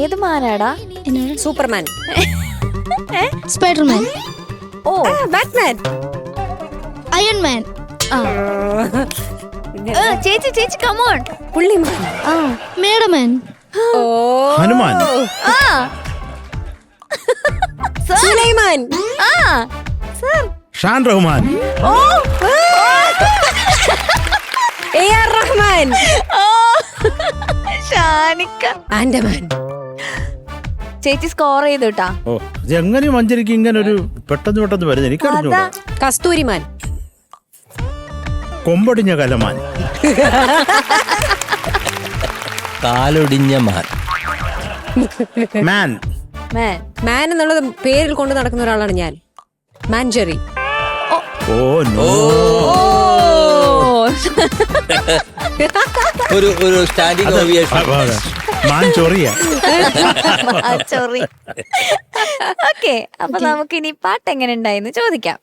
ഏത് മാനാടാ? Superman, Spiderman, ഓ Batman, Iron Man, ചേച്ചി ചേച്ചി കമോൺ. പുള്ളിമാൻ, മേഡമാൻ, ഓ ഹനുമാൻ, സുലൈമാൻ, ഷാൻ റഹ്മാൻ, AR റഹ്മാൻ, ഷാനിക്ക. ആൻഡമാൻ. ചേച്ചി സ്കോർ ചെയ്തു കേട്ടാ. ഓ ഇത് എങ്ങനെയും മഞ്ചരിക്ക് ഇങ്ങനെ ഒരു പെട്ടെന്ന് വരുന്നത് എനിക്കറിഞ്ഞൂടാ. കസ്തൂരിമാൻ, കൊമ്പൊടിഞ്ഞ കലമാൻ, കാലൊടിഞ്ഞ മാൻ, മാൻ, മാൻ എന്നുള്ളത് പേരിൽ കൊണ്ട് നടക്കുന്ന ഒരാളാണ് ഞാൻ. മാൻജറി. ഓ നോ, ഒരു സ്റ്റാൻഡിംഗ് ഓവിയേഷൻ. മാൻ ചൊറിയ. ഓക്കെ, അപ്പൊ നമുക്ക് ഇനി പാട്ട് എങ്ങനെ ഉണ്ടായെന്ന് ചോദിക്കാം.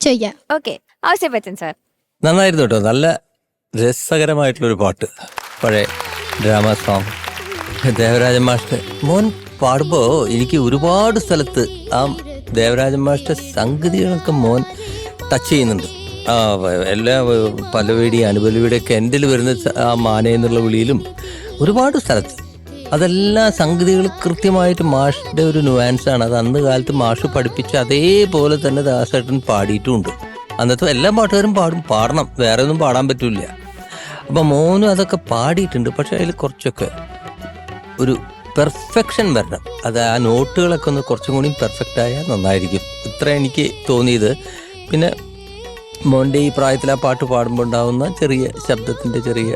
ഓക്കെ, ആവശ്യപ്പറ്റൻ സാർ. നന്നായിരുന്നു കേട്ടോ, നല്ല രസകരമായിട്ടുള്ളൊരു പാട്ട്, പഴയ ഡ്രാമ സോങ്. ദേവരാജൻ മാസ്റ്റർ മോൻ പാടുമ്പോ എനിക്ക് ഒരുപാട് സ്ഥലത്ത് ആ ദേവരാജൻ മാസ്റ്റർ സംഗതികളൊക്കെ മോൻ ടച്ച് ചെയ്യുന്നുണ്ട്. എല്ലാ പല്ലവിയുടെ അനുപല്ലവിയുടെ ഒക്കെ എൻ്റെ വരുന്ന ആ മാന എന്നുള്ള വിളിയിലും ഒരുപാട് സ്ഥലത്ത് അതെല്ലാം സംഗതികൾ കൃത്യമായിട്ട് മാഷിന്റെ ഒരു നുവാൻസാണ്. അത് അന്ന് കാലത്ത് മാഷ് പഠിപ്പിച്ച അതേപോലെ തന്നെ ദാസേട്ടൻ പാടിയിട്ടുമുണ്ട്. അന്നത്തെ എല്ലാ പാട്ടുകാരും പാടണം, വേറെ ഒന്നും പാടാൻ പറ്റൂല. അപ്പം മോനും അതൊക്കെ പാടിയിട്ടുണ്ട്. പക്ഷെ അതിൽ കുറച്ചൊക്കെ ഒരു പെർഫെക്ഷൻ വരണം. അത് ആ നോട്ടുകളൊക്കെ ഒന്ന് കുറച്ചും കൂടി പെർഫെക്റ്റ് ആയാൽ നന്നായിരിക്കും. ഇത്ര എനിക്ക് തോന്നിയത്. പിന്നെ മോൻ്റെ ഈ പ്രായത്തിൽ ആ പാട്ട് പാടുമ്പോൾ ഉണ്ടാകുന്ന ചെറിയ ശബ്ദത്തിൻ്റെ ചെറിയ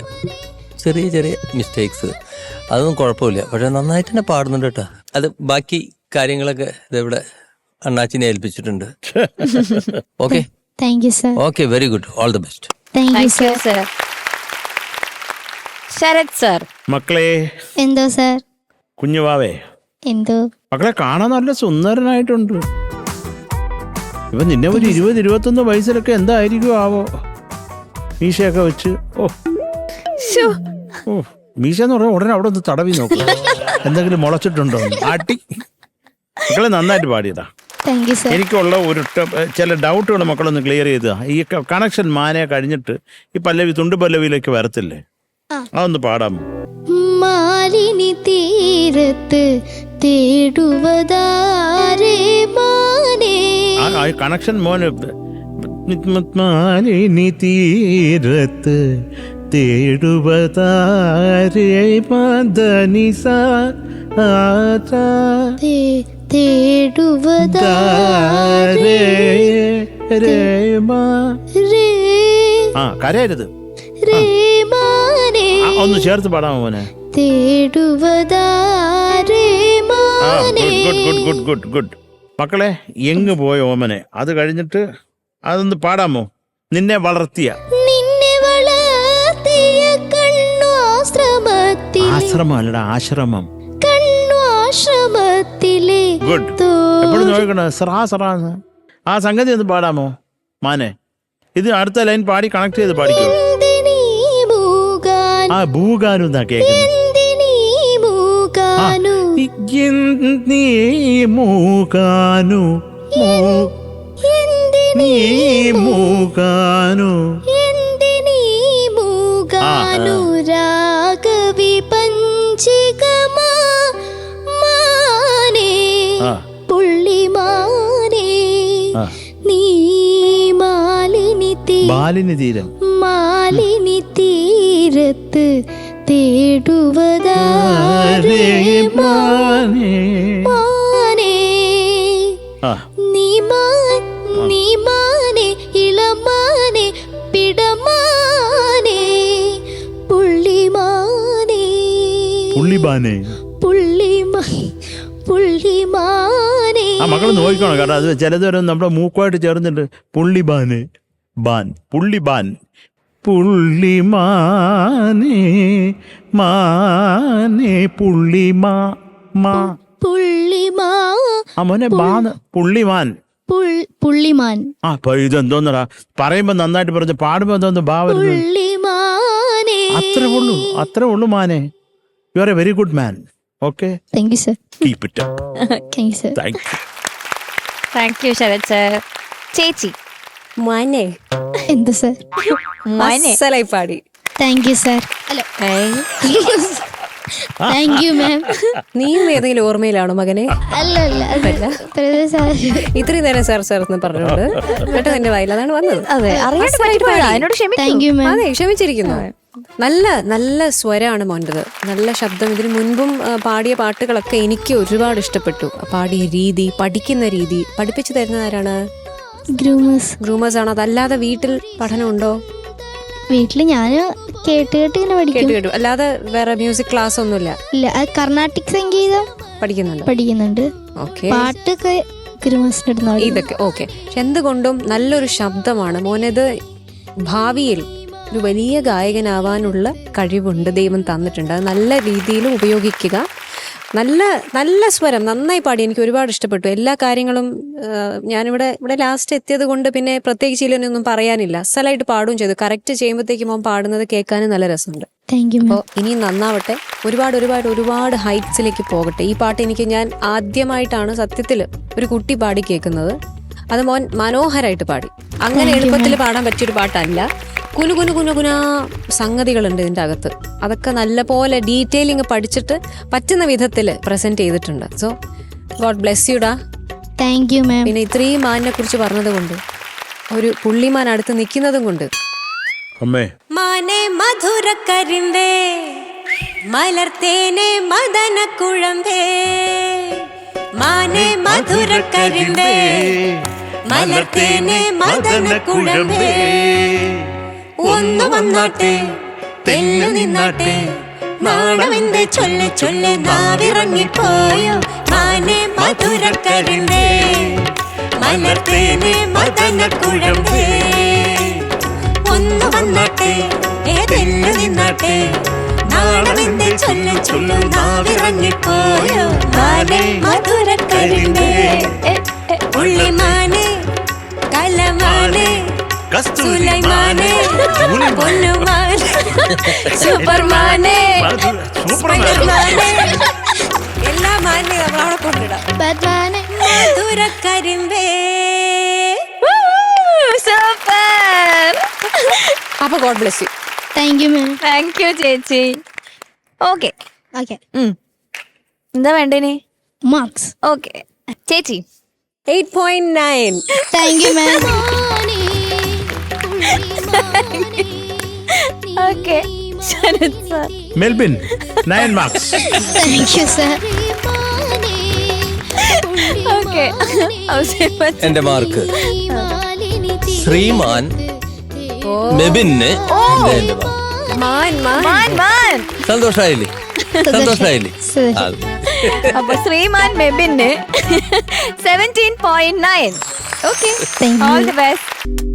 മിസ്റ്റേക്സ്, അതൊന്നും കുഴപ്പമില്ല. പക്ഷെ നന്നായിട്ട് തന്നെ പാടുന്നുണ്ട് കേട്ടോ. അത് ബാക്കി കാര്യങ്ങളൊക്കെ ഇതെവിടെ അണ്ണാച്ചിനെ ഏൽപ്പിച്ചിട്ടുണ്ട്. Okay, thank you sir. Okay, very good, all the best. Thank you sir. Sarath sir. മക്കളെ, എന്തോ സർ? കുഞ്ഞുവാവേ, എന്തോ? മക്കളെ കാണാൻ നല്ല സുന്ദരനായിട്ടുണ്ട്. ഇപ്പൊ നിന്നെ ഒരു 20-21 വയസ്സിലൊക്കെ എന്തായിരിക്കും ആവോ, മീശയൊക്കെ വെച്ച്. ഓ മീശ എന്ന് പറഞ്ഞാൽ ഉടനെ അവിടെ ഒന്ന് തടവി നോക്കും, എന്തെങ്കിലും മുളച്ചിട്ടുണ്ടോ. ആട്ടി. മക്കളെ നന്നായിട്ട് പാടിയതാ. Thank you sir. എനിക്കുള്ള ഒരു ചില ഡൗട്ടുകൾ മക്കളൊന്ന് ക്ലിയർ ചെയ്താ. ഈ കണക്ഷൻ മാനയെ കഴിഞ്ഞിട്ട് ഈ പല്ലവി തുണ്ട് പല്ലവിയിലേക്ക് വരത്തില്ലേ, അതൊന്ന് പാടാമോ? മാലിനി തീരത്ത് തേടുവതാരേ മാനേ. ആ കണക്ഷൻ മോന്. മാലിനി തീരത്ത് തേടുവതാരേ മദനിസ തേടുവതാരേ ആ കരയരുത്, മാനേ. ഒന്ന് ചേർത്ത് പാടാമോ മോനെ? തേടുവതാരേ മാനേ. Good good good. മക്കളെ, എങ്ങ് പോയ ഓമനെ, അത് കഴിഞ്ഞിട്ട് അതൊന്ന് പാടാമോ? നിന്നെ വളർത്തിയ കണ്ണു ആശ്രമത്തിൽ. ആശ്രമല്ലടാ, ആശ്രമം. കണ്ണു ആശ്രമത്തിലെ. ഗുഡ്. എപ്പോഴും നോക്കണ സറാന്ന് ആ സംഗതി ഒന്ന് പാടാമോ മാനെ? ഇത് അടുത്ത ലൈൻ പാടി കണക്ട് ചെയ്ത് പാടിക്കോ. ആ ഭൂഗാനു എന്നാ കേൾക്കുന്നത്. രാഗവി പഞ്ചികമാ മാനേ പുള്ളിമാനേ. നീ മാലിനി തീരം മാലിനി തീരത്ത് തേടുവതാരേ മാനേ. നീ മാനേ ഇളമാനേ പിടമാനേ പുള്ളിമാനേ. പുള്ളിമാനേ. ആ മക്കള് നോക്കണം, കാരണം അത് ചിലതുവരെ നമ്മുടെ മൂക്കുമായിട്ട് ചേർന്നിട്ട് പുള്ളിബാന് ബാൻ പുള്ളിബാൻ പുള്ളിമാനേ മാനേ പുള്ളിമാ പുള്ളിമാ. ആ മോനെ ബാന്ന് പുള്ളിമാൻ. പുള്ളിമാൻ. ആ ഇതെന്തോന്നടാ പറയുമ്പോ നന്നായിട്ട് പറഞ്ഞു, പാടുമ്പോ എന്തോന്ന് പുള്ളിമാനേ. അത്രേ ഉള്ളൂ മാനെ. You are a very good man. Okay, thank you sir. Keep it up. Thank you sir. Thank you. Thank you Sharath sir. ചേച്ചി മോനെ എന്ത് സർ? മോനെ അസലായി പാടി. Thank you sir. അല്ല, താങ്ക് യു മാം. നീയും ഏതെങ്കിലും ഓർമ്മയിലാണോ മകനെ? അല്ല അല്ല സാർ. ഇത്രയും നേരം സാർ സാർ എന്ന് പറഞ്ഞുകൊണ്ട് പെട്ടെന്ന് എന്റെ വായിൽ അതാണ് വന്നത്. അതെ അറിയാണ്ട് പറ്റിപ്പോയതാ. എന്നോട് ക്ഷമിക്കൂ. താങ്ക് യു മാം. അതെ, ക്ഷമിച്ചിരിക്കുന്നു. നല്ല നല്ല സ്വരമാണ് മോൻ്റെത്, നല്ല ശബ്ദം. ഇതിന് മുൻപും പാടിയ പാട്ടുകളൊക്കെ എനിക്ക് ഒരുപാട് ഇഷ്ടപ്പെട്ടു. പാടിയ രീതി, പഠിക്കുന്ന രീതി. പഠിപ്പിച്ചു തരുന്നത് ആരാണ്? ഗ്രൂമേഴ്സ് ആണോ? അതല്ലാതെ വീട്ടിൽ പഠനമുണ്ടോ? വീട്ടില് ഞാൻ കേട്ട് ഇങ്ങനെ പഠിക്കും. കേട്ടു. അല്ലാതെ വേറെ മ്യൂസിക് ക്ലാസ് ഒന്നുമില്ല? ഇല്ല, കർണാട്ടിക് സംഗീതം പഠിക്കുന്നുണ്ട്. ഓക്കെ, പാട്ടൊക്കെ ഗ്രൂമേഴ്സിന്റെ. ഇതൊക്കെ ഓക്കെ. പക്ഷെ എന്തുകൊണ്ടും നല്ലൊരു ശബ്ദമാണ് മോനത്. ഭാവിയിൽ ഒരു വലിയ ഗായകനാവാനുള്ള കഴിവുണ്ട്, ദൈവം തന്നിട്ടുണ്ട്. അത് നല്ല രീതിയിൽ ഉപയോഗിക്കുക. നല്ല നല്ല സ്വരം, നന്നായി പാടി. എനിക്ക് ഒരുപാട് ഇഷ്ടപ്പെട്ടു എല്ലാ കാര്യങ്ങളും. ഞാനിവിടെ ലാസ്റ്റ് എത്തിയത് കൊണ്ട് പിന്നെ പ്രത്യേകിച്ച് ഇതിലൊന്നും പറയാനില്ല. അസലായിട്ട് പാടുകയും ചെയ്തു. കറക്റ്റ് ചെയ്യുമ്പോഴത്തേക്കും മോൻ പാടുന്നത് കേൾക്കാനും നല്ല രസമുണ്ട്. അപ്പോൾ ഇനി നന്നാവട്ടെ, ഒരുപാട് ഒരുപാട് ഒരുപാട് ഹൈറ്റ്സിലേക്ക് പോകട്ടെ. ഈ പാട്ട് ഞാൻ ആദ്യമായിട്ടാണ് സത്യത്തിൽ ഒരു കുട്ടി പാടി കേൾക്കുന്നത്. അത് മോൻ മനോഹരമായിട്ട് പാടി. അങ്ങനെ എളുപ്പത്തിൽ പാടാൻ പറ്റിയൊരു പാട്ടല്ല. കുനു കുനു കുനു കുനാ സംഗതികളുണ്ട് ഇതിൻ്റെ അകത്ത്. അതൊക്കെ നല്ലപോലെ ഡീറ്റെയിലിങ് പഠിച്ചിട്ട് പറ്റുന്ന വിധത്തിൽ പ്രസന്റ് ചെയ്തിട്ടുണ്ട്. സോ ഗോഡ് ബ്ലെസ് യുടാ. Thank you ma'am. പിന്നെ ഇത്രയും മാനിനെ കുറിച്ച് പറഞ്ഞത് കൊണ്ട്, ഒരു പുള്ളിമാൻ അടുത്ത് നിൽക്കുന്നതും കൊണ്ട്. അമ്മേ, മാനെ മധുര കരിമ്പേ, മലർത്തേനെ മദന കുഴമ്പേ, മാനെ മധുര കരിമ്പേ, മലർത്തേനെ മദന കുഴമ്പേ, ഒന്ന് വന്നാട്ടെ തെല്ലു നിന്നാട്ടെ, നാണമെന്റെ ചൊല്ലെ ചൊല്ലെ നാവിറങ്ങിപ്പോയോ, മാനെ മധുര കരിമ്പേ, മലർത്തേനെ മദന കുഴമ്പേ, ഒന്ന് വന്നാട്ടെ തെല്ലു നിന്നാട്ടെ, നാണമെന്റെ ചൊല്ലെ ചൊല്ലു നാവിറങ്ങിപ്പോയോ, മാനെ മധുര കരിമ്പേ, ഉള്ളിമാനെ കലമാനെ സുലൈമാനെ പൊന്നുമാനെ സൂപ്പർമാനെ സ്പൈഡർമാനെ എല്ലാ മാനെ നമ്മളവിടെ കൊണ്ടിടാം. മധുര കരിമ്പേ. സൂപ്പർ. അപ്പൊ God bless you. Thank you ma'am. Thank you ചേച്ചി. Okay, okay. എന്താ വേണ്ടേനി? മാർക്സ്. ഓക്കെ ചേച്ചി 8.9. Thank you ma'am. Okay Sarath sir. Melbin 9 marks. Thank you sir. Okay എന്റെ മാർക്ക് ശ്രീമാൻ മെബിന്. എന്റെ മാർക്ക്. മാൻ മാൻ മാൻ മാൻ. സന്തോഷായില്ലേ? സന്തോഷായില്ലേ? അപ്പൊ ശ്രീമാൻ മെബിന് 17.9. Okay, Thank you. All the best.